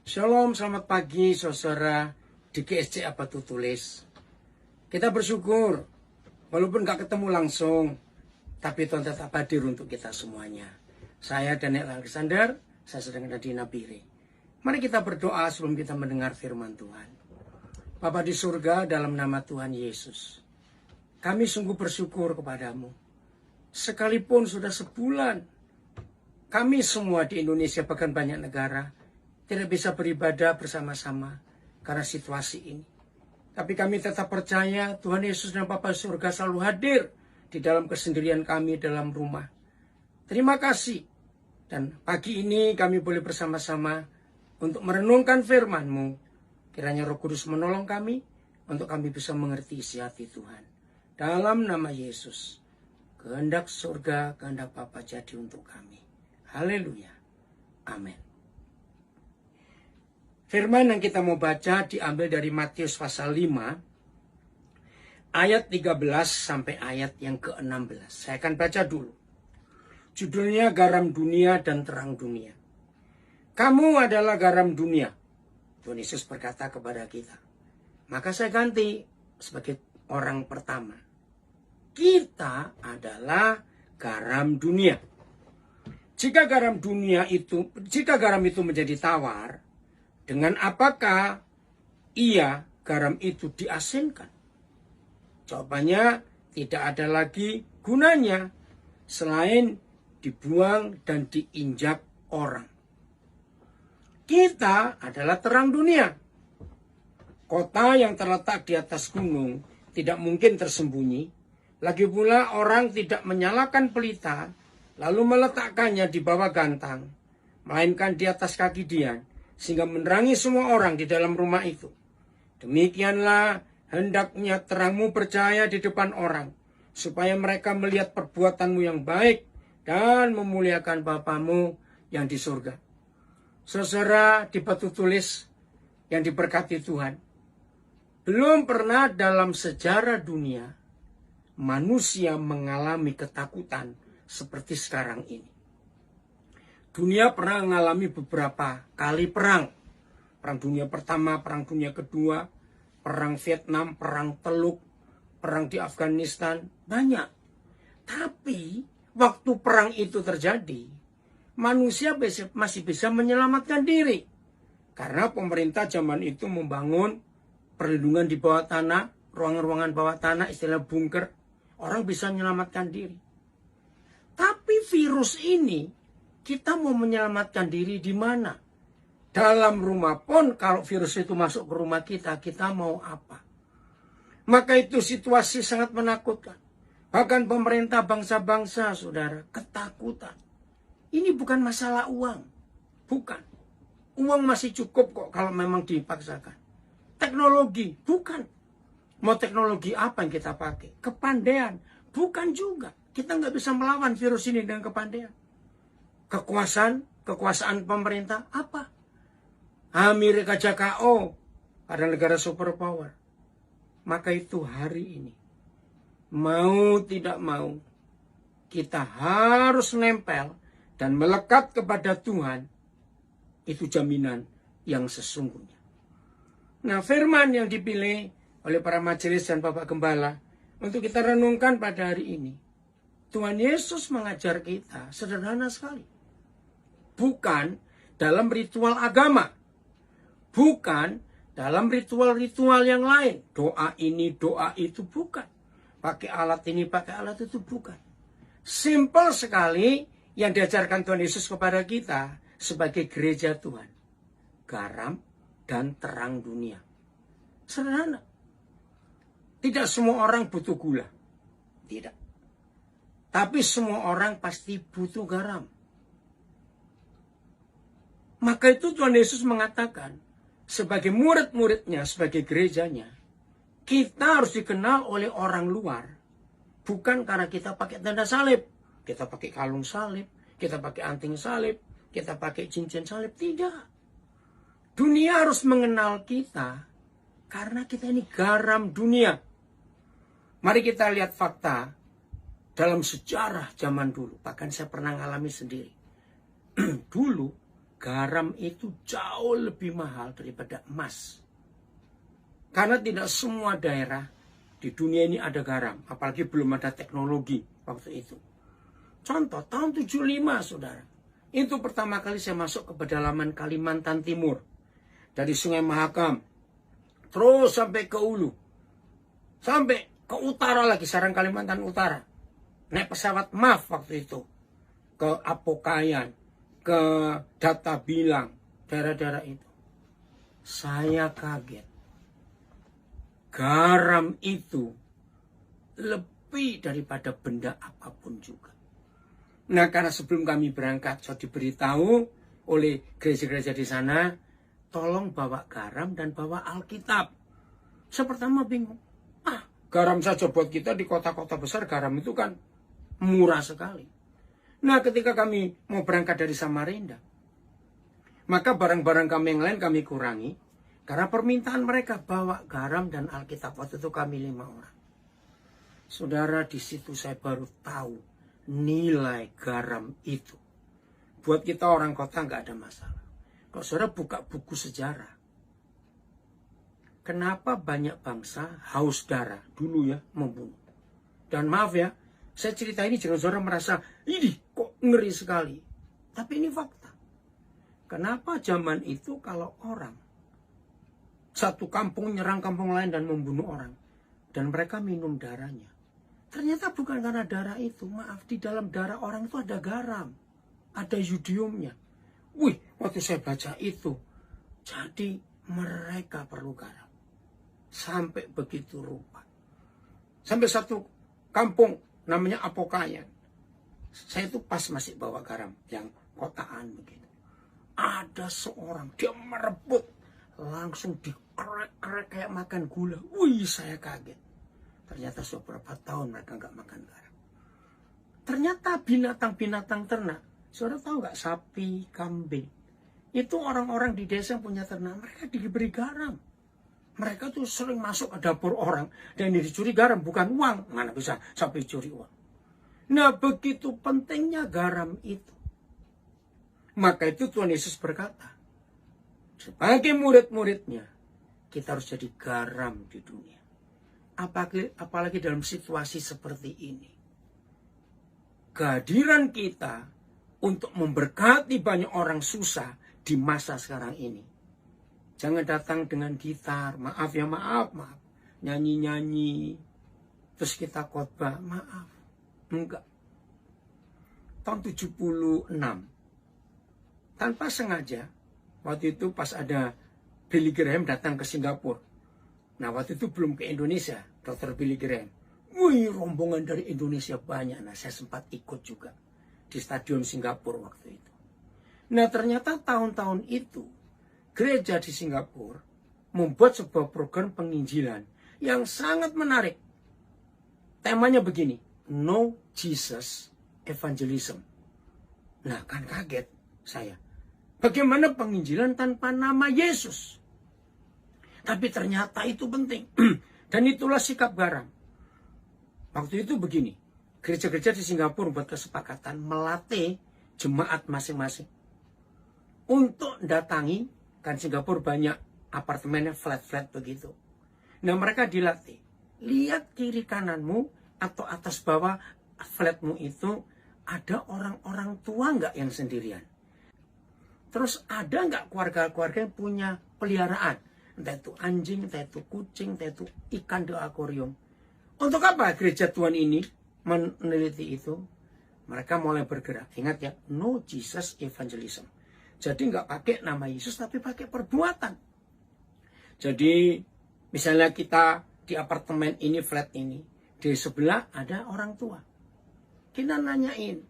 Shalom, selamat pagi saudara di GSC Apa Tuh Tulis. Kita bersyukur, walaupun gak ketemu langsung, tapi Tuhan tetap hadir untuk kita semuanya. Saya Daniel Alexander, saya sedang ada di Nabire. Mari kita berdoa sebelum kita mendengar firman Tuhan. Bapa di surga, dalam nama Tuhan Yesus, kami sungguh bersyukur kepadamu. Sekalipun sudah sebulan, kami semua di Indonesia bahkan banyak negara tidak bisa beribadah bersama-sama karena situasi ini. Tapi kami tetap percaya Tuhan Yesus dan Bapa surga selalu hadir di dalam kesendirian kami dalam rumah. Terima kasih. Dan pagi ini kami boleh bersama-sama untuk merenungkan firman-Mu. Kiranya Roh Kudus menolong kami untuk kami bisa mengerti isi hati Tuhan. Dalam nama Yesus, kehendak surga, kehendak Bapa jadi untuk kami. Haleluya. Amin. Firman yang kita mau baca diambil dari Matius pasal 5 ayat 13 sampai ayat yang ke-16. Saya akan baca dulu. Judulnya Garam Dunia dan Terang Dunia. Kamu adalah garam dunia, Tuhan Yesus berkata kepada kita. Maka saya ganti sebagai orang pertama. Kita adalah garam dunia. Jika garam itu menjadi tawar, dengan apakah garam itu diasinkan? Jawabannya tidak ada lagi gunanya selain dibuang dan diinjak orang. Kita adalah terang dunia. Kota yang terletak di atas gunung tidak mungkin tersembunyi. Lagi pula orang tidak menyalakan pelita lalu meletakkannya di bawah gantang, melainkan di atas kaki dian, sehingga menerangi semua orang di dalam rumah itu. Demikianlah hendaknya terangmu bercahaya di depan orang, supaya mereka melihat perbuatanmu yang baik dan memuliakan Bapamu yang di surga. Saudara di batu tulis yang diberkati Tuhan, belum pernah dalam sejarah dunia manusia mengalami ketakutan seperti sekarang ini. Dunia pernah mengalami beberapa kali perang. Perang dunia pertama, perang dunia kedua, perang Vietnam, perang Teluk, perang di Afghanistan, banyak. Tapi waktu perang itu terjadi, manusia masih bisa menyelamatkan diri. Karena pemerintah zaman itu membangun perlindungan di bawah tanah, ruangan-ruangan bawah tanah, istilah bunker. Orang bisa menyelamatkan diri. Tapi virus ini, kita mau menyelamatkan diri di mana? Dalam rumah pun kalau virus itu masuk ke rumah kita mau apa? Maka itu situasi sangat menakutkan. Bahkan pemerintah bangsa-bangsa, saudara, ketakutan. Ini bukan masalah uang. Bukan. Uang masih cukup kok kalau memang dipaksakan. Teknologi, bukan. Mau teknologi apa yang kita pakai? Kepandaian, bukan juga. Kita nggak bisa melawan virus ini dengan kepandaian. Kekuasaan pemerintah apa? Amerika JKO pada negara superpower. Maka itu hari ini, mau tidak mau, kita harus nempel dan melekat kepada Tuhan. Itu jaminan yang sesungguhnya. Nah, firman yang dipilih oleh para majelis dan Bapak Gembala untuk kita renungkan pada hari ini, Tuhan Yesus mengajar kita sederhana sekali. Bukan dalam ritual agama. Bukan dalam ritual-ritual yang lain. Doa ini, doa itu, bukan. Pakai alat ini, pakai alat itu, bukan. Simple sekali yang diajarkan Tuhan Yesus kepada kita sebagai gereja Tuhan. Garam dan terang dunia. Sederhana. Tidak semua orang butuh gula. Tidak. Tapi semua orang pasti butuh garam. Maka itu Tuhan Yesus mengatakan, sebagai murid-muridnya, sebagai gerejanya, kita harus dikenal oleh orang luar. Bukan karena kita pakai tanda salib, kita pakai kalung salib, kita pakai anting salib, kita pakai cincin salib. Tidak. Dunia harus mengenal kita, karena kita ini garam dunia. Mari kita lihat fakta dalam sejarah zaman dulu. Bahkan saya pernah ngalami sendiri. Dulu, garam itu jauh lebih mahal daripada emas. Karena tidak semua daerah di dunia ini ada garam. Apalagi belum ada teknologi waktu itu. Contoh, tahun 75, saudara. Itu pertama kali saya masuk ke pedalaman Kalimantan Timur. Dari Sungai Mahakam. Terus sampai ke Hulu. Sampai ke utara lagi, sarang Kalimantan Utara. Naik pesawat MAF waktu itu. Ke Apokayan. Ke Data Bilang. Daerah-daerah itu. Saya kaget. Garam itu lebih daripada benda apapun juga. Nah, karena sebelum kami berangkat, saya diberitahu oleh gereja-gereja di sana, tolong bawa garam dan bawa Alkitab. Saya pertama bingung. Garam saja buat kita di kota-kota besar, garam itu kan murah sekali. Nah, ketika kami mau berangkat dari Samarinda, maka barang-barang kami yang lain kami kurangi, karena permintaan mereka bawa garam dan Alkitab. Waktu itu kami 5 orang. Saudara, di situ saya baru tahu nilai garam itu. Buat kita orang kota nggak ada masalah. Kalau saudara buka buku sejarah, kenapa banyak bangsa haus darah dulu ya membunuh. Dan maaf ya, saya cerita ini jangan saudara merasa, ini kok ngeri sekali. Tapi ini fakta. Kenapa zaman itu kalau orang satu kampung nyerang kampung lain dan membunuh orang, dan mereka minum darahnya, ternyata bukan karena darah itu. Maaf, di dalam darah orang itu ada garam. Ada yudiumnya. Wih, waktu saya baca itu. Jadi mereka perlu garam. Sampai begitu rupa. Sampai satu kampung namanya Apokayan. Saya itu pas masih bawa garam. Yang kotaan begitu. Ada seorang, dia merebut. Langsung dikerek-kerek kayak makan gula. Wih, saya kaget. Ternyata sudah berapa tahun mereka nggak makan garam. Ternyata binatang-binatang ternak. Saudara tahu nggak, sapi, kambing. Itu orang-orang di desa yang punya ternak. Mereka diberi garam. Mereka tuh sering masuk ke dapur orang. Dan dicuri garam, bukan uang. Mana bisa sapi curi uang. Nah, begitu pentingnya garam itu. Maka itu Tuhan Yesus berkata, sebagai murid-muridnya, kita harus jadi garam di dunia. Apalagi dalam situasi seperti ini. Kehadiran kita untuk memberkati banyak orang susah di masa sekarang ini. Jangan datang dengan gitar, maaf ya, maaf. Nyanyi-nyanyi, terus kita khotbah, maaf. Enggak. Tahun 76, tanpa sengaja, waktu itu pas ada Billy Graham datang ke Singapura. Nah, waktu itu belum ke Indonesia, Dr. Billy Graham. Wih, rombongan dari Indonesia banyak. Nah, saya sempat ikut juga di Stadion Singapura waktu itu. Nah, ternyata tahun-tahun itu, gereja di Singapura membuat sebuah program penginjilan yang sangat menarik. Temanya begini, No Jesus Evangelism. Nah, kan kaget saya. Bagaimana penginjilan tanpa nama Yesus? Tapi ternyata itu penting. Dan itulah sikap garam. Waktu itu begini. Gereja-gereja di Singapura buat kesepakatan melatih jemaat masing-masing. Untuk datangi, kan Singapura banyak apartemennya flat-flat begitu. Nah, mereka dilatih. Lihat kiri kananmu atau atas bawah flatmu itu ada orang-orang tua nggak yang sendirian. Terus ada nggak keluarga-keluarga yang punya peliharaan. Entah itu anjing, entah itu kucing, entah itu ikan di akuarium. Untuk apa gereja Tuhan ini meneliti itu? Mereka mulai bergerak. Ingat ya, No Jesus Evangelism. Jadi nggak pakai nama Yesus, tapi pakai perbuatan. Jadi misalnya kita di apartemen ini, flat ini, di sebelah ada orang tua. Kita nanyain,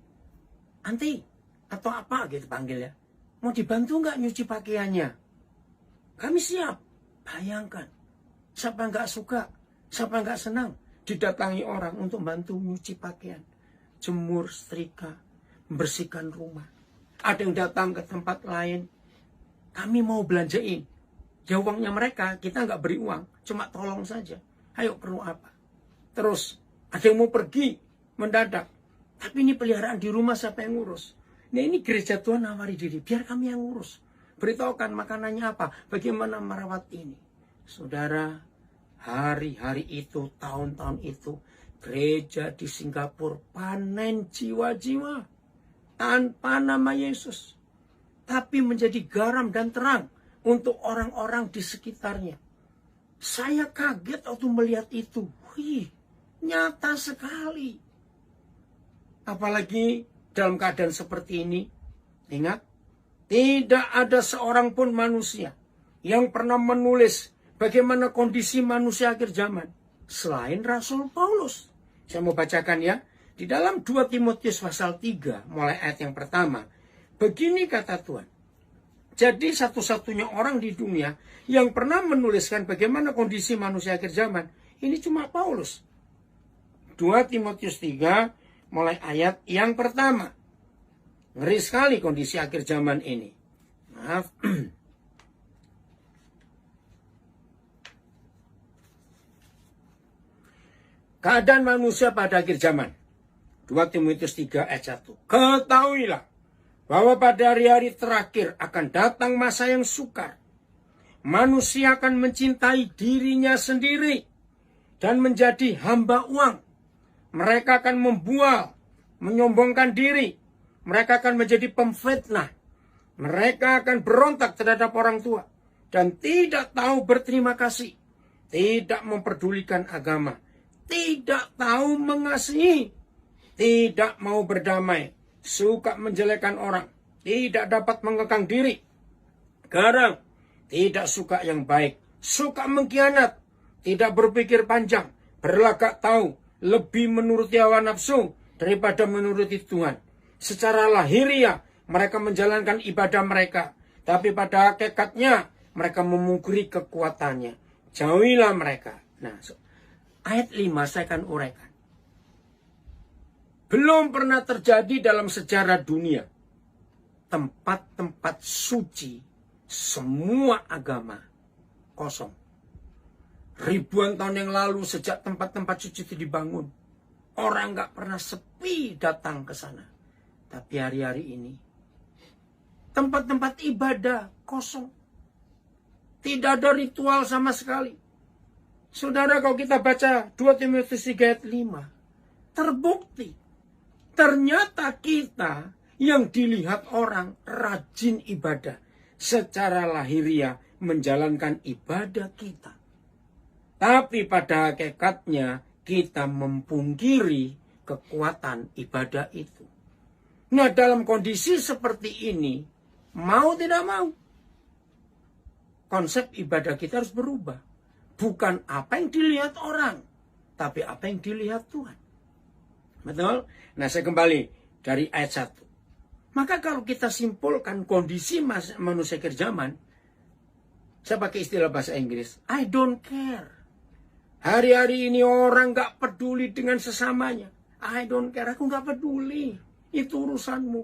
anti atau apa gitu panggil ya. Mau dibantu nggak nyuci pakaiannya? Kami siap. Bayangkan, siapa nggak suka, siapa nggak senang didatangi orang untuk bantu nyuci pakaian, jemur, setrika, membersihkan rumah. Ada yang datang ke tempat lain, kami mau belanjain. Ya uangnya mereka, kita nggak beri uang, cuma tolong saja. Ayo perlu apa? Terus ada yang mau pergi mendadak, tapi ini peliharaan di rumah siapa yang ngurus? Nah ini gereja Tuhan nawari diri, biar kami yang ngurus. Beritahukan makanannya apa, bagaimana merawat ini. Saudara, hari-hari itu, tahun-tahun itu, gereja di Singapura panen jiwa-jiwa tanpa nama Yesus. Tapi menjadi garam dan terang untuk orang-orang di sekitarnya. Saya kaget waktu melihat itu. Wih, nyata sekali. Apalagi dalam keadaan seperti ini. Ingat, tidak ada seorang pun manusia yang pernah menulis bagaimana kondisi manusia akhir zaman selain Rasul Paulus. Saya mau bacakan ya. Di dalam 2 Timotius pasal 3 mulai ayat yang pertama. Begini kata Tuhan. Jadi satu-satunya orang di dunia yang pernah menuliskan bagaimana kondisi manusia akhir zaman, ini cuma Paulus. 2 Timotius 3 mulai ayat yang pertama. Ngeri sekali kondisi akhir zaman ini. Maaf. Keadaan manusia pada akhir zaman. 2 Timotius 3 ayat 1. Ketahuilah bahwa pada hari-hari terakhir akan datang masa yang sukar. Manusia akan mencintai dirinya sendiri dan menjadi hamba uang. Mereka akan membual, menyombongkan diri. Mereka akan menjadi pemfitnah. Mereka akan berontak terhadap orang tua dan tidak tahu berterima kasih. Tidak memperdulikan agama. Tidak tahu mengasihi. Tidak mau berdamai. Suka menjelekkan orang, tidak dapat mengekang diri, garang, tidak suka yang baik, suka mengkhianat, tidak berpikir panjang, berlagak tahu, lebih menuruti hawa nafsu daripada menuruti Tuhan. Secara lahiriah mereka menjalankan ibadah mereka, tapi pada hakikatnya mereka memungkiri kekuatannya. Jauhilah mereka. Nah, ayat 5 saya akan uraikan. Belum pernah terjadi dalam sejarah dunia tempat-tempat suci semua agama kosong. Ribuan tahun yang lalu sejak tempat-tempat suci itu dibangun, orang gak pernah sepi datang ke sana. Tapi hari-hari ini tempat-tempat ibadah kosong. Tidak ada ritual sama sekali. Saudara, kalau kita baca 2 Timotius 3 ayat 5, terbukti ternyata kita yang dilihat orang rajin ibadah, secara lahiriah menjalankan ibadah kita. Tapi pada hakikatnya kita mempungkiri kekuatan ibadah itu. Nah, dalam kondisi seperti ini, mau tidak mau, konsep ibadah kita harus berubah. Bukan apa yang dilihat orang, tapi apa yang dilihat Tuhan. Betul? Nah, saya kembali dari ayat 1. Maka kalau kita simpulkan kondisi manusia akhir zaman, saya pakai istilah bahasa Inggris, I don't care. Hari-hari ini orang gak peduli dengan sesamanya. I don't care, aku gak peduli. Itu urusanmu.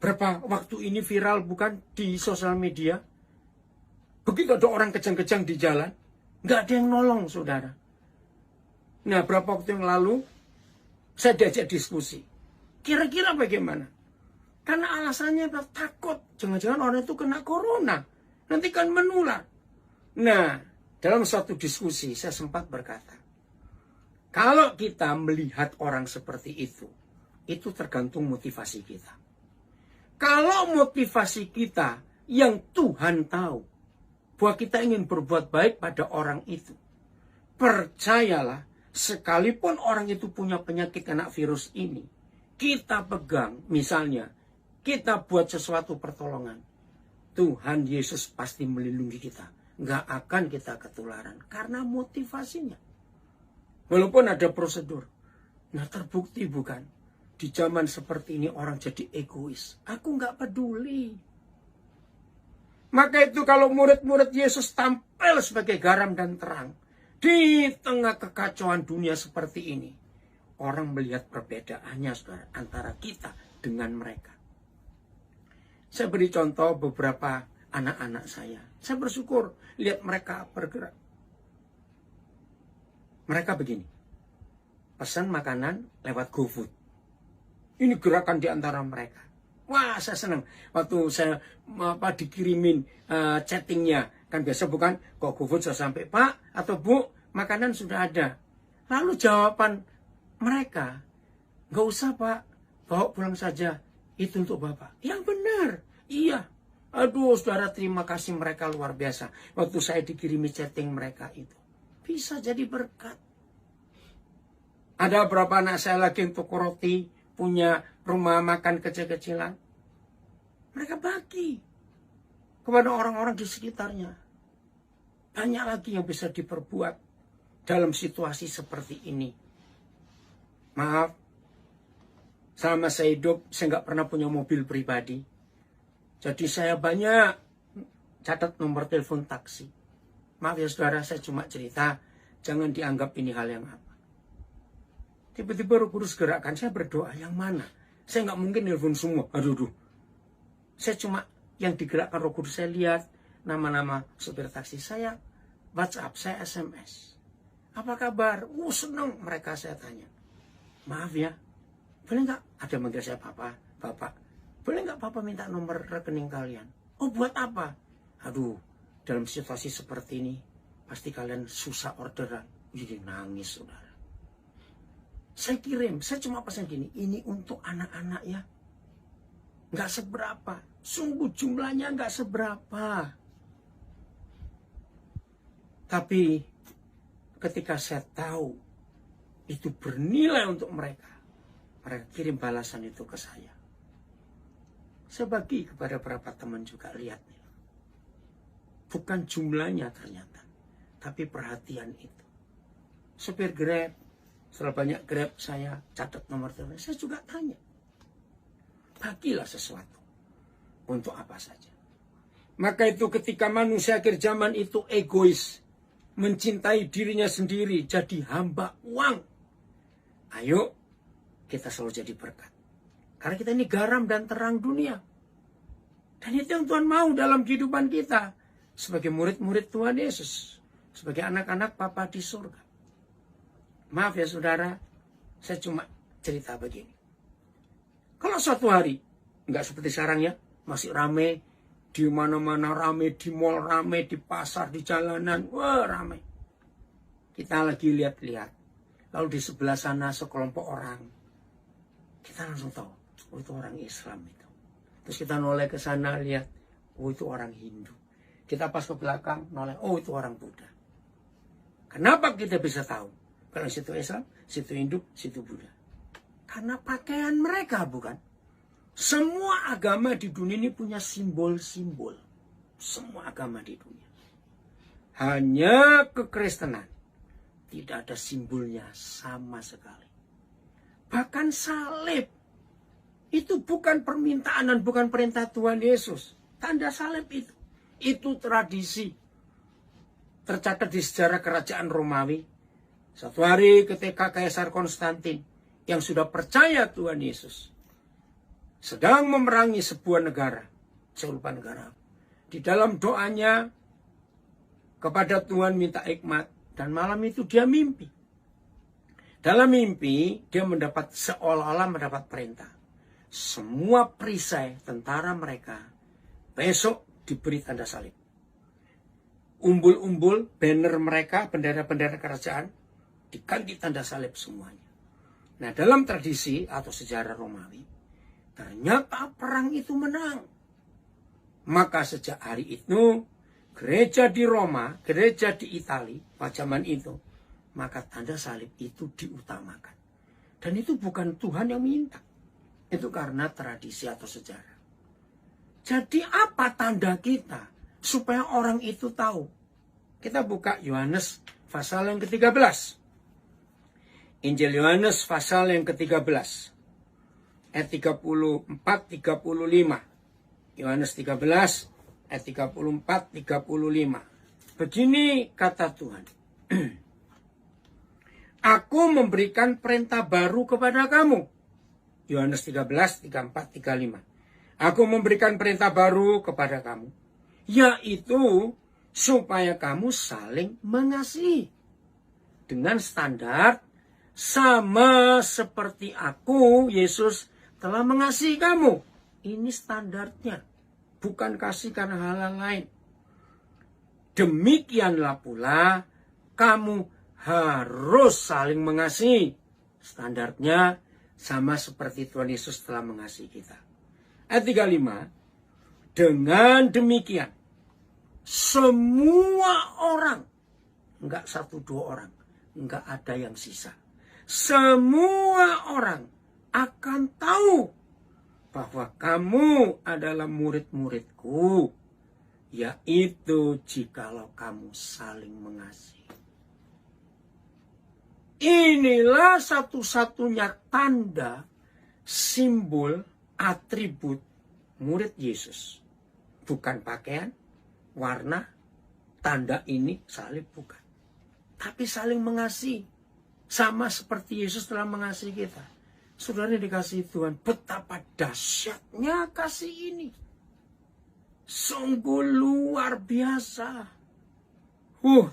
Berapa waktu ini viral bukan di sosial media? Begitu ada orang kejang-kejang di jalan, gak ada yang nolong, saudara. Nah, berapa waktu yang lalu, saya diajak diskusi. Kira-kira bagaimana? Karena alasannya takut. Jangan-jangan orang itu kena corona. Nanti kan menular. Nah, dalam suatu diskusi saya sempat berkata, kalau kita melihat orang seperti itu tergantung motivasi kita. Kalau motivasi kita yang Tuhan tahu, bahwa kita ingin berbuat baik pada orang itu, percayalah, sekalipun orang itu punya penyakit kena virus ini, kita pegang, misalnya, kita buat sesuatu pertolongan, Tuhan Yesus pasti melindungi kita. Nggak akan kita ketularan. Karena motivasinya. Walaupun ada prosedur. Nah, terbukti bukan? Di zaman seperti ini orang jadi egois. Aku nggak peduli. Maka itu kalau murid-murid Yesus tampil sebagai garam dan terang, di tengah kekacauan dunia seperti ini, orang melihat perbedaannya, saudara, antara kita dengan mereka. Saya beri contoh beberapa anak-anak saya. Saya bersyukur lihat mereka bergerak. Mereka begini, pesan makanan lewat GoFood. Ini gerakan di antara mereka. Wah, saya senang. Waktu saya dikirimin chattingnya. Kan biasa bukan, kok GoFood sudah sampai, Pak atau Bu, makanan sudah ada. Lalu jawaban mereka, nggak usah Pak, bawa pulang saja. Itu untuk Bapak. Yang benar. Iya. Aduh, saudara, terima kasih, mereka luar biasa. Waktu saya dikirimi chatting mereka itu. Bisa jadi berkat. Ada berapa anak saya lagi yang toko roti, punya rumah makan kecil-kecilan. Mereka bagi kepada orang-orang di sekitarnya. Banyak lagi yang bisa diperbuat dalam situasi seperti ini. Maaf, selama saya hidup, saya nggak pernah punya mobil pribadi. Jadi saya banyak catat nomor telepon taksi. Maaf ya saudara, saya cuma cerita, jangan dianggap ini hal yang apa. Tiba-tiba Roh Kudus gerakkan, saya berdoa, yang mana? Saya nggak mungkin telepon semua, aduh. Saya cuma yang digerakkan Roh Kudus, saya lihat nama-nama supir taksi, saya WhatsApp, saya SMS. Apa kabar? Senang mereka, saya tanya. Maaf ya, boleh nggak? Ada manggil saya Bapak. Boleh nggak Papa minta nomor rekening kalian? Oh, buat apa? Aduh, dalam situasi seperti ini, pasti kalian susah orderan. Jadi nangis, saudara. Saya kirim, saya cuma pesan gini, ini untuk anak-anak ya. Nggak seberapa, sungguh jumlahnya nggak seberapa. Tapi ketika saya tahu itu bernilai untuk mereka kirim balasan itu ke saya. Saya bagi kepada beberapa teman juga, lihat nih. Bukan jumlahnya ternyata, tapi perhatian itu. Supir Grab, setelah banyak Grab saya catat nomor telepon, saya juga tanya. Bagilah sesuatu. Untuk apa saja. Maka itu ketika manusia akhir zaman itu egois, mencintai dirinya sendiri, jadi hamba uang. Ayo, kita selalu jadi berkat. Karena kita ini garam dan terang dunia. Dan itu yang Tuhan mau dalam kehidupan kita. Sebagai murid-murid Tuhan Yesus. Sebagai anak-anak Bapa di surga. Maaf ya saudara, saya cuma cerita begini. Kalau suatu hari, nggak seperti sekarang ya, masih rame, di mana-mana rame, di mall rame, di pasar, di jalanan, wah rame. Kita lagi lihat-lihat. Lalu di sebelah sana sekelompok orang. Kita langsung tahu, oh itu orang Islam itu. Terus kita noleh ke sana lihat, oh itu orang Hindu. Kita pas ke belakang noleh, oh itu orang Buddha. Kenapa kita bisa tahu? Kalau situ Islam, situ Hindu, situ Buddha. Karena pakaian mereka bukan. Semua agama di dunia ini punya simbol-simbol. Semua agama di dunia. Hanya kekristenan tidak ada simbolnya sama sekali. Bahkan salib itu bukan permintaan dan bukan perintah Tuhan Yesus. Tanda salib itu tradisi. Tercatat di sejarah kerajaan Romawi. Suatu hari ketika Kaisar Konstantin yang sudah percaya Tuhan Yesus sedang memerangi sebuah negara, saya lupa negara. Di dalam doanya kepada Tuhan minta hikmat, dan malam itu dia mimpi. Dalam mimpi dia mendapat seolah-olah mendapat perintah. Semua perisai tentara mereka besok diberi tanda salib. Umbul-umbul banner mereka, bendera-bendera kerajaan diganti tanda salib semuanya. Nah, dalam tradisi atau sejarah Romawi, ternyata perang itu menang. Maka sejak hari itu, gereja di Roma, gereja di Italia, pada zaman itu, maka tanda salib itu diutamakan. Dan itu bukan Tuhan yang minta. Itu karena tradisi atau sejarah. Jadi apa tanda kita? Supaya orang itu tahu. Kita buka Yohanes pasal yang ke-13. Injil Yohanes pasal yang ke-13. Ayat 34-35. Yohanes 13 ayat 34-35. Begini kata Tuhan. Aku memberikan perintah baru kepada kamu. Yohanes 13, 34, 35. Aku memberikan perintah baru kepada kamu. Yaitu supaya kamu saling mengasihi. Dengan standar sama seperti aku, Yesus, telah mengasihi kamu. Ini standarnya. Bukan kasih karena hal lain. Demikianlah pula kamu harus saling mengasihi. Standarnya sama seperti Tuhan Yesus telah mengasihi kita. Ayat 35. Dengan demikian, semua orang, enggak 1-2 orang, enggak ada yang sisa. Semua orang akan tahu bahwa kamu adalah murid-muridku, yaitu jikalau kamu saling mengasihi. Inilah satu-satunya tanda, simbol, atribut murid Yesus. Bukan pakaian, warna, tanda ini, salib, bukan. Tapi saling mengasihi. Sama seperti Yesus telah mengasihi kita. Saudara dikasihi Tuhan, betapa dahsyatnya kasih ini. Sungguh luar biasa.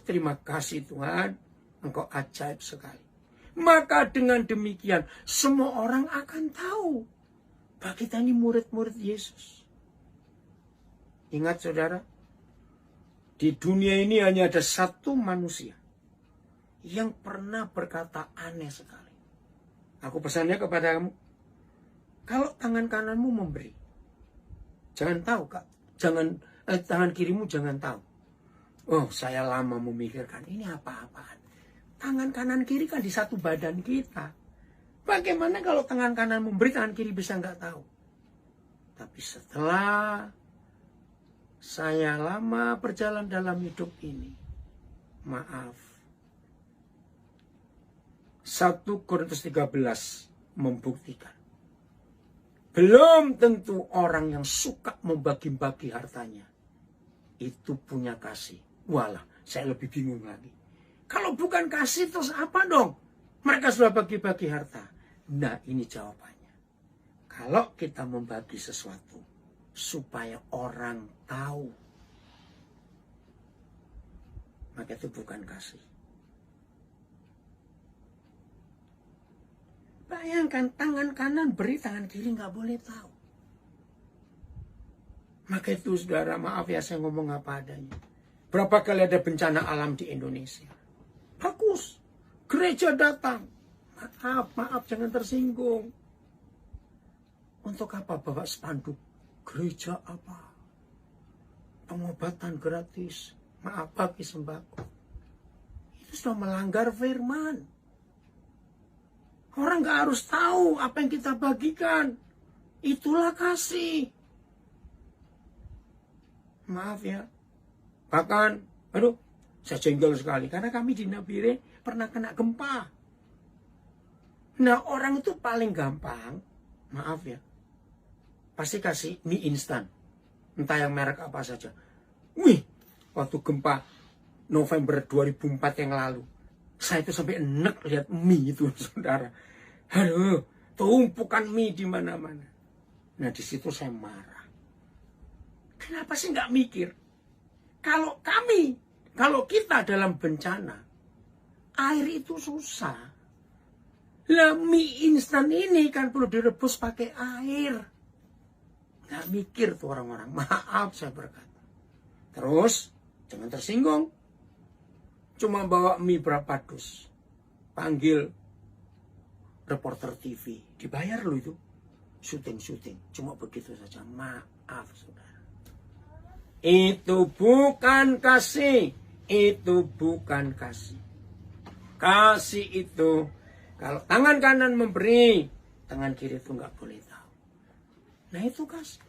Terima kasih Tuhan, Engkau ajaib sekali. Maka dengan demikian, semua orang akan tahu bahwa kita ini murid-murid Yesus. Ingat saudara, di dunia ini hanya ada satu manusia yang pernah berkata aneh sekali. Aku pesannya kepada kamu, kalau tangan kananmu memberi, jangan tahu Kak, tangan kirimu jangan tahu. Saya lama memikirkan ini apa-apaan. Tangan kanan kiri kan di satu badan kita. Bagaimana kalau tangan kanan memberi, tangan kiri bisa nggak tahu? Tapi setelah saya lama berjalan dalam hidup ini, maaf, 1 Korintus 13 membuktikan, belum tentu orang yang suka membagi-bagi hartanya itu punya kasih. Walah, saya lebih bingung lagi. Kalau bukan kasih terus apa dong? Mereka sudah bagi-bagi harta. Nah, ini jawabannya. Kalau kita membagi sesuatu supaya orang tahu, maka itu bukan kasih. Bayangkan tangan kanan beri, tangan kiri nggak boleh tahu. Maka itu saudara, maaf ya saya ngomong apa adanya. Berapa kali ada bencana alam di Indonesia? Bagus, gereja datang. Maaf jangan tersinggung. Untuk apa bawa spanduk? Gereja apa? Pengobatan gratis. Maaf, bagi sembako. Itu sudah melanggar firman. Orang gak harus tahu apa yang kita bagikan. Itulah kasih. Maaf ya. Bahkan, saya jengkel sekali. Karena kami di Nabire pernah kena gempa. Nah, orang itu paling gampang, maaf ya, pasti kasih mie instan. Entah yang merek apa saja. Waktu gempa November 2004 yang lalu, saya itu sampai enek lihat mie itu, saudara. Aduh, tumpukan mie di mana-mana. Nah, di situ saya marah. Kenapa sih nggak mikir? Kalau kita dalam bencana, air itu susah. Lah, mie instan ini kan perlu direbus pakai air. Nggak mikir tuh orang-orang. Maaf saya berkata. Terus, jangan tersinggung. Cuma bawa mie berapa dus. Panggil reporter TV. Dibayar loh itu. Syuting. Cuma begitu saja. Maaf saudara. Itu bukan kasih. Itu bukan kasih. Kasih itu, kalau tangan kanan memberi, tangan kiri itu nggak boleh tahu. Nah itu kasih.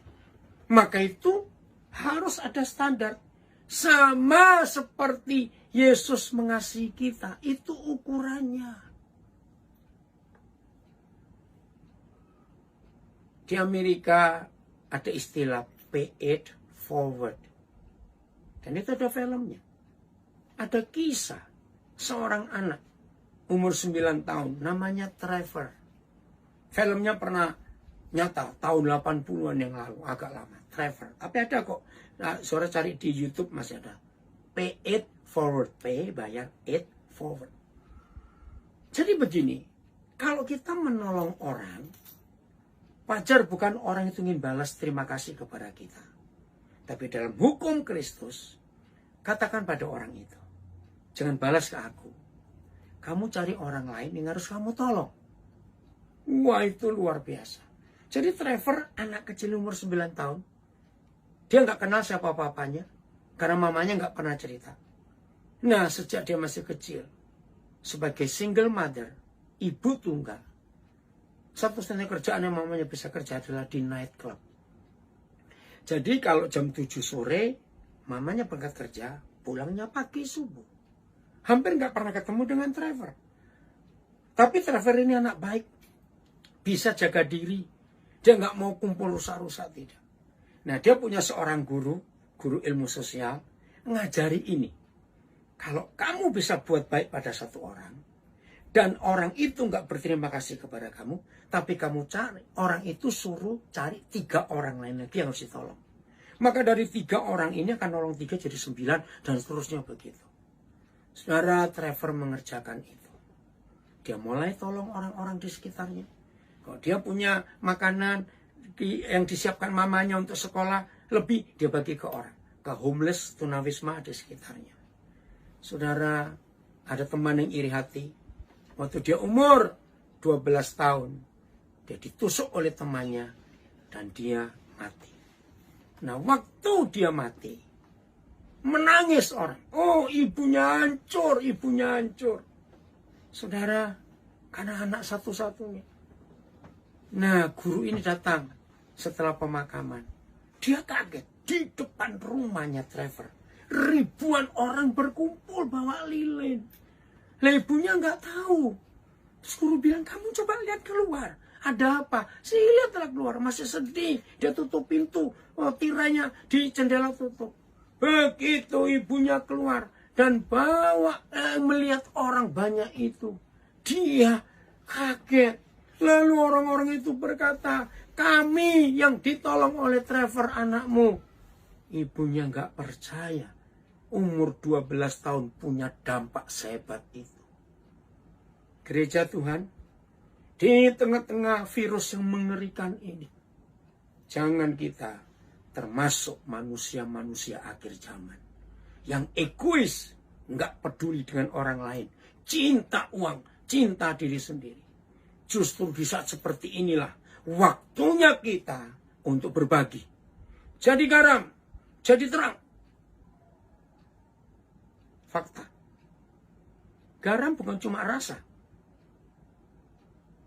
Maka itu harus ada standar. Sama seperti Yesus mengasihi kita. Itu ukurannya. Di Amerika ada istilah pay it forward. Dan itu ada filmnya. Ada kisah seorang anak umur 9 tahun, namanya Trevor. Filmnya pernah nyata, tahun 80-an yang lalu, agak lama. Trevor. Tapi ada kok, nah, saudara cari di YouTube masih ada. Pay it forward. Pay, bayar, it forward. Jadi begini, kalau kita menolong orang, Wajar bukan orang itu ingin balas terima kasih kepada kita. Tapi dalam hukum Kristus, katakan pada orang itu, jangan balas ke aku. Kamu cari orang lain yang harus kamu tolong. Wah, itu luar biasa. Jadi Trevor, anak kecil umur 9 tahun, dia nggak kenal siapa papanya, karena mamanya nggak pernah cerita. Nah, sejak dia masih kecil, sebagai single mother, ibu tunggal, satu-satunya kerjaan yang mamanya bisa kerja adalah di night club. Jadi kalau jam 7 sore, mamanya berangkat kerja, pulangnya pagi subuh. Hampir nggak pernah ketemu dengan Trevor. Tapi Trevor ini anak baik, bisa jaga diri. Dia nggak mau kumpul rusak-rusak, tidak. Nah, dia punya seorang guru ilmu sosial, ngajari ini. Kalau kamu bisa buat baik pada satu orang, dan orang itu nggak berterima kasih kepada kamu, tapi kamu cari, orang itu suruh cari 3 orang lain lagi yang harus ditolong. Maka dari 3 orang ini akan nolong 3 jadi 9, dan seterusnya begitu. Saudara, Trevor mengerjakan itu. Dia mulai tolong orang-orang di sekitarnya. Kalau dia punya makanan yang disiapkan mamanya untuk sekolah, lebih dia bagi ke orang. Ke homeless, tunawisma di sekitarnya. Saudara, ada teman yang iri hati. Waktu dia umur 12 tahun, dia ditusuk oleh temannya dan dia mati. Nah, waktu dia mati, menangis orang. Oh, ibunya hancur, ibunya hancur. Saudara, karena anak satu-satunya. Nah, guru ini datang setelah pemakaman. Dia kaget di depan rumahnya Trevor. Ribuan orang berkumpul bawa lilin. Lah, ibunya nggak tahu. Terus guru bilang, kamu coba lihat keluar. Ada apa? Si lihatlah keluar, masih sedih. Dia tutup pintu, tirainya di jendela tutup. Begitu ibunya keluar dan bawa melihat orang banyak itu, dia kaget. Lalu orang-orang itu berkata, kami yang ditolong oleh Trevor anakmu. Ibunya nggak percaya. Umur 12 tahun punya dampak sehebat itu. Gereja Tuhan, di tengah-tengah virus yang mengerikan ini, jangan kita termasuk manusia-manusia akhir zaman yang egois, nggak peduli dengan orang lain, cinta uang, cinta diri sendiri. Justru di saat seperti inilah waktunya kita untuk berbagi. Jadi garam, jadi terang. Fakta. Garam bukan cuma rasa.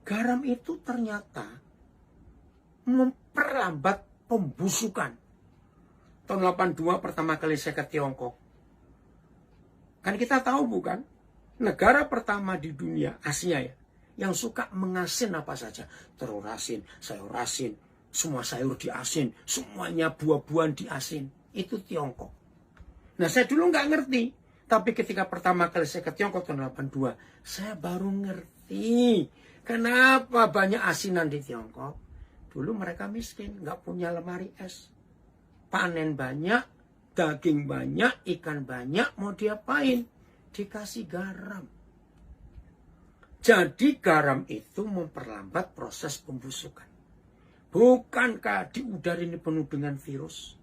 Garam itu ternyata memperlambat pembusukan. Tahun 82 pertama kali saya ke Tiongkok. Kan kita tahu bukan? Negara pertama di dunia, Asia ya, yang suka mengasin apa saja. Telur asin, sayur asin, semua sayur diasin, semuanya buah-buahan diasin. Itu Tiongkok. Nah, saya dulu nggak ngerti. Tapi ketika pertama kali saya ke Tiongkok tahun 82, saya baru ngerti kenapa banyak asinan di Tiongkok. Dulu mereka miskin, nggak punya lemari es. Panen banyak, daging banyak, ikan banyak, mau diapain? Dikasih garam. Jadi garam itu memperlambat proses pembusukan. Bukankah di udara ini penuh dengan virus?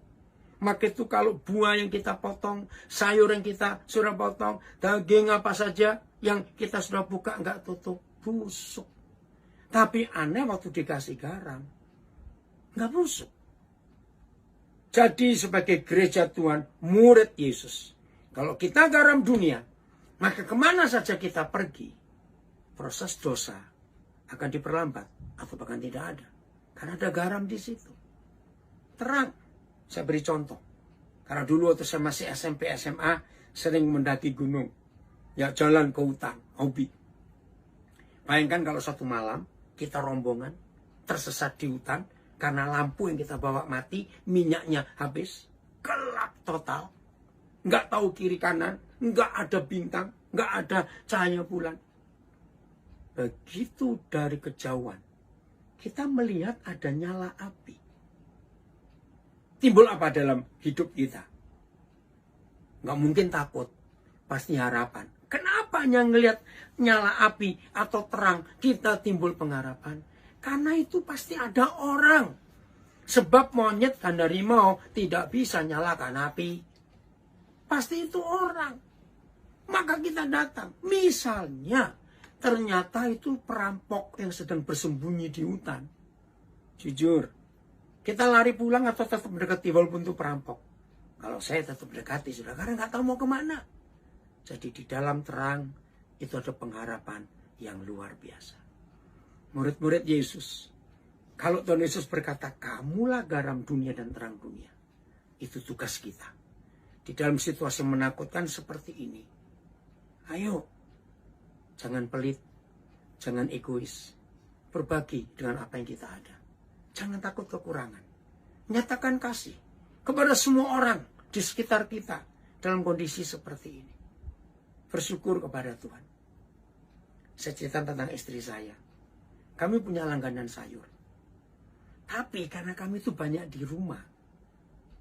Maka itu kalau buah yang kita potong, sayur yang kita sudah potong, daging apa saja yang kita sudah buka nggak tutup, busuk. Tapi aneh waktu dikasih garam, nggak busuk. Jadi sebagai gereja Tuhan, murid Yesus, kalau kita garam dunia, maka kemana saja kita pergi, proses dosa akan diperlambat atau bahkan tidak ada. Karena ada garam di situ. Terang. Saya beri contoh. Karena dulu waktu saya masih SMP, SMA, sering mendaki gunung. Ya, jalan ke hutan, hobi. Bayangkan kalau satu malam, kita rombongan, tersesat di hutan, karena lampu yang kita bawa mati, minyaknya habis. Gelap total. Nggak tahu kiri kanan, nggak ada bintang, nggak ada cahaya bulan. Begitu dari kejauhan, kita melihat ada nyala api. Timbul apa dalam hidup kita? Nggak mungkin takut, pasti harapan. Kenapa ngelihat nyala api atau terang kita timbul pengharapan? Karena itu pasti ada orang. Sebab monyet dan harimau tidak bisa nyalakan api. Pasti itu orang. Maka kita datang. Misalnya, ternyata itu perampok yang sedang bersembunyi di hutan. Jujur, kita lari pulang atau tetap mendekati walaupun itu perampok? Kalau saya tetap mendekati, sudah, karena nggak tahu mau kemana. Jadi di dalam terang, itu ada pengharapan yang luar biasa. Murid-murid Yesus, kalau Tuhan Yesus berkata, kamulah garam dunia dan terang dunia. Itu tugas kita. Di dalam situasi menakutkan seperti ini. Ayo, jangan pelit, jangan egois. Berbagi dengan apa yang kita ada. Jangan takut kekurangan. Nyatakan kasih kepada semua orang di sekitar kita dalam kondisi seperti ini. Bersyukur kepada Tuhan. Saya cerita tentang istri saya. Kami punya langganan sayur. Tapi karena kami itu banyak di rumah,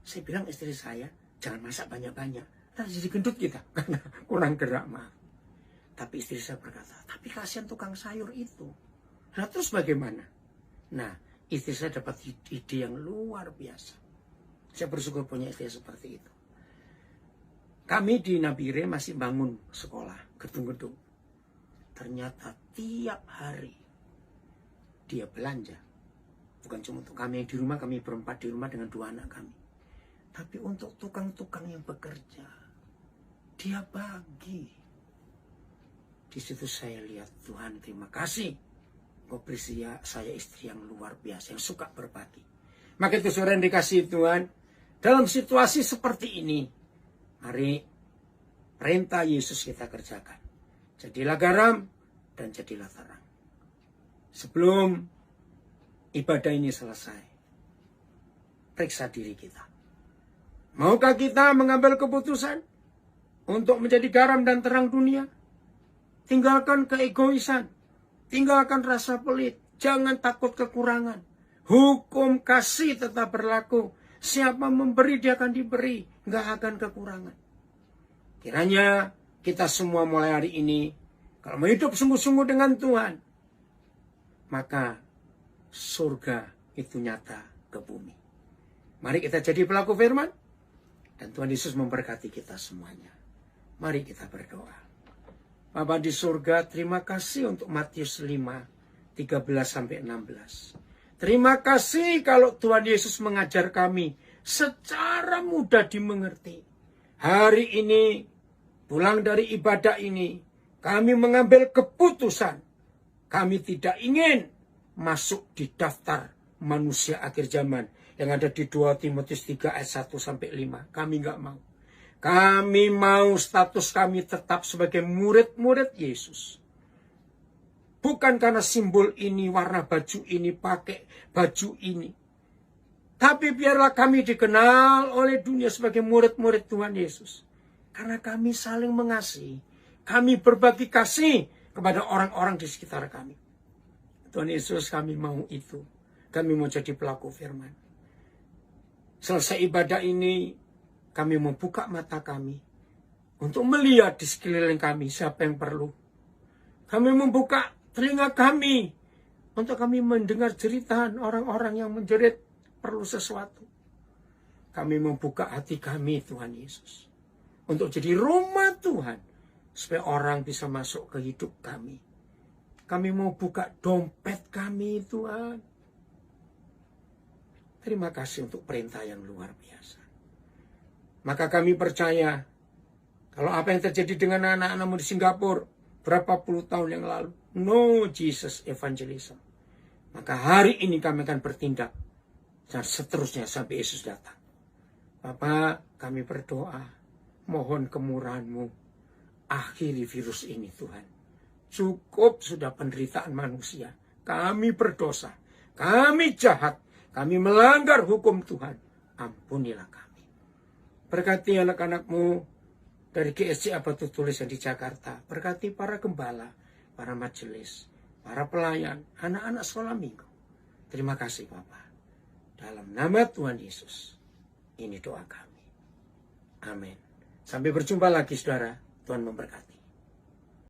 saya bilang istri saya, jangan masak banyak-banyak. Nanti jadi gendut kita, karena kurang gerak, maaf. Tapi istri saya berkata, tapi kasihan tukang sayur itu. Nah terus bagaimana? Nah, istri saya dapat ide yang luar biasa. Saya bersyukur punya istri seperti itu. Kami di Nabire masih bangun sekolah, gedung-gedung. Ternyata tiap hari dia belanja. Bukan cuma untuk kami yang di rumah, kami berempat di rumah dengan 2 anak kami. Tapi untuk tukang-tukang yang bekerja, dia bagi. Di situ saya lihat, Tuhan terima kasih. Kau beri saya istri yang luar biasa, yang suka berbagi. Maka itu saudara yang dikasihi Tuhan, dalam situasi seperti ini, mari perintah Yesus kita kerjakan. Jadilah garam dan jadilah terang. Sebelum ibadah ini selesai, periksa diri kita. Maukah kita mengambil keputusan untuk menjadi garam dan terang dunia? Tinggalkan keegoisan, tinggalkan rasa pelit, jangan takut kekurangan. Hukum kasih tetap berlaku. Siapa memberi dia akan diberi, nggak akan kekurangan. Kiranya kita semua mulai hari ini, kalau mau hidup sungguh-sungguh dengan Tuhan, maka surga itu nyata ke bumi. Mari kita jadi pelaku firman, dan Tuhan Yesus memberkati kita semuanya. Mari kita berdoa. Bapa di surga, terima kasih untuk Matius 5, 13-16. Terima kasih kalau Tuhan Yesus mengajar kami secara mudah dimengerti. Hari ini, pulang dari ibadah ini, kami mengambil keputusan. Kami tidak ingin masuk di daftar manusia akhir zaman yang ada di 2 Timotius 3 ayat 1-5. Kami nggak mau. Kami mau status kami tetap sebagai murid-murid Yesus. Bukan karena simbol ini, warna baju ini, pakai baju ini. Tapi biarlah kami dikenal oleh dunia sebagai murid-murid Tuhan Yesus. Karena kami saling mengasihi. Kami berbagi kasih kepada orang-orang di sekitar kami. Tuhan Yesus, kami mau itu. Kami mau jadi pelaku firman. Selesai ibadah ini, kami membuka mata kami untuk melihat di sekeliling kami siapa yang perlu. Kami membuka telinga kami untuk kami mendengar jeritan orang-orang yang menjerit perlu sesuatu. Kami membuka hati kami, Tuhan Yesus, untuk jadi rumah Tuhan, supaya orang bisa masuk ke hidup kami. Kami mau buka dompet kami, Tuhan. Terima kasih untuk perintah yang luar biasa. Maka kami percaya, kalau apa yang terjadi dengan anak-anakmu di Singapura berapa puluh tahun yang lalu, no Jesus evangelism, maka hari ini kami akan bertindak dan seterusnya sampai Yesus datang. Bapa, kami berdoa, mohon kemurahan-Mu, akhiri virus ini Tuhan. Cukup sudah penderitaan manusia. Kami berdosa, kami jahat, kami melanggar hukum Tuhan. Ampunilah kami. Berkati anak-anak-Mu dari GSC Batu Tulis yang di Jakarta. Berkati para gembala, para majelis, para pelayan, anak-anak sekolah minggu. Terima kasih Bapak. Dalam nama Tuhan Yesus, ini doa kami. Amin. Sampai berjumpa lagi saudara. Tuhan memberkati.